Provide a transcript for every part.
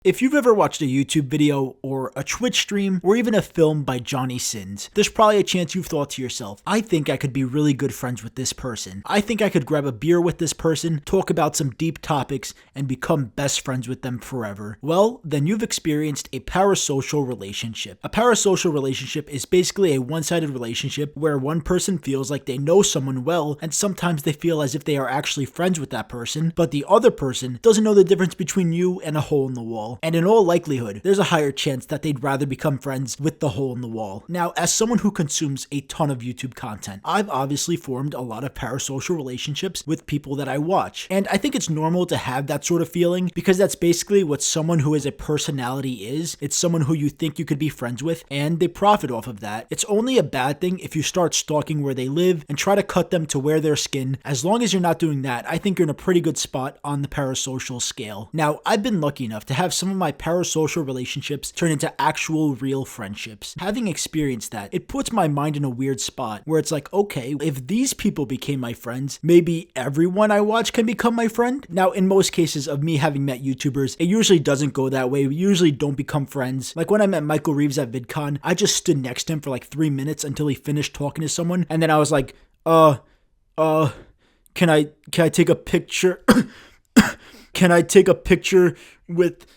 If you've ever watched a YouTube video or a Twitch stream or even a film by Johnny Sins, there's probably a chance you've thought to yourself, I think I could be really good friends with this person. I think I could grab a beer with this person, talk about some deep topics, and become best friends with them forever. Well, then you've experienced a parasocial relationship. A parasocial relationship is basically a one-sided relationship where one person feels like they know someone well, and sometimes they feel as if they are actually friends with that person, but the other person doesn't know the difference between you and a hole in the wall. And in all likelihood, there's a higher chance that they'd rather become friends with the hole in the wall. Now, as someone who consumes a ton of YouTube content, I've obviously formed a lot of parasocial relationships with people that I watch. And I think it's normal to have that sort of feeling because that's basically what someone who is a personality is. It's someone who you think you could be friends with, and they profit off of that. It's only a bad thing if you start stalking where they live and try to cut them to wear their skin. As long as you're not doing that, I think you're in a pretty good spot on the parasocial scale. Now, I've been lucky enough to have some of my parasocial relationships turn into actual real friendships. Having experienced that, it puts my mind in a weird spot where it's like, okay, if these people became my friends, maybe everyone I watch can become my friend? Now, in most cases of me having met YouTubers, it usually doesn't go that way. We usually don't become friends. Like when I met Michael Reeves at VidCon, I just stood next to him for like 3 minutes until he finished talking to someone, and then I was like, can I take a picture? Can I take a picture with...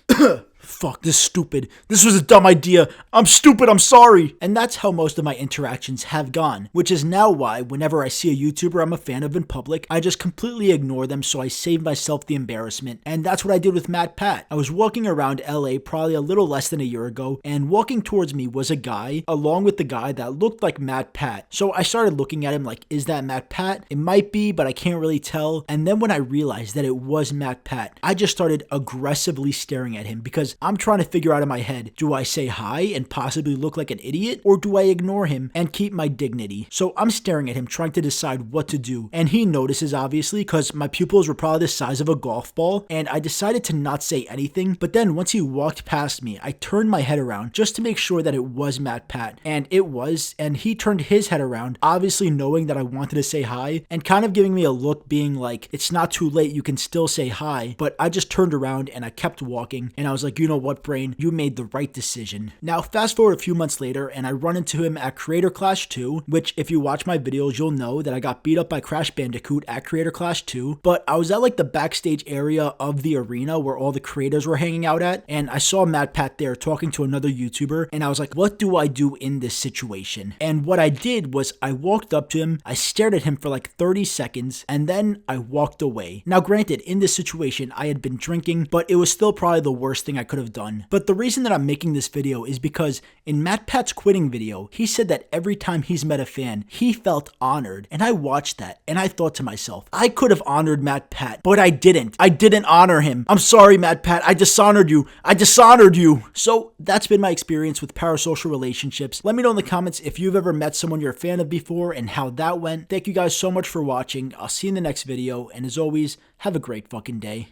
Fuck, this is stupid. This was a dumb idea. I'm stupid, I'm sorry. And that's how most of my interactions have gone, which is now why whenever I see a YouTuber I'm a fan of in public, I just completely ignore them so I save myself the embarrassment. And that's what I did with MatPat. I was walking around LA probably a little less than a year ago, and walking towards me was a guy, along with the guy that looked like MatPat. So I started looking at him like, is that MatPat? It might be, but I can't really tell. And then when I realized that it was MatPat, I just started aggressively staring at him because I'm trying to figure out in my head, do I say hi and possibly look like an idiot, or do I ignore him and keep my dignity? So I'm staring at him trying to decide what to do, and he notices obviously because my pupils were probably the size of a golf ball, and I decided to not say anything. But then once he walked past me, I turned my head around just to make sure that it was MatPat, and it was, and he turned his head around, obviously knowing that I wanted to say hi, and kind of giving me a look being like, it's not too late, you can still say hi. But I just turned around and I kept walking, and I was like, you know what, brain, you made the right decision. Now, fast forward a few months later, and I run into him at Creator Clash 2, which if you watch my videos, you'll know that I got beat up by Crash Bandicoot at Creator Clash 2, but I was at like the backstage area of the arena where all the creators were hanging out at, and I saw MatPat there talking to another YouTuber, and I was like, what do I do in this situation? And what I did was I walked up to him, I stared at him for like 30 seconds, and then I walked away. Now, granted, in this situation, I had been drinking, but it was still probably the worst thing I could have done. But the reason that I'm making this video is because in MatPat's quitting video, he said that every time he's met a fan, he felt honored. And I watched that and I thought to myself, I could have honored MatPat, but I didn't. I didn't honor him. I'm sorry, MatPat. I dishonored you. I dishonored you. So that's been my experience with parasocial relationships. Let me know in the comments if you've ever met someone you're a fan of before and how that went. Thank you guys so much for watching. I'll see you in the next video. And as always, have a great fucking day.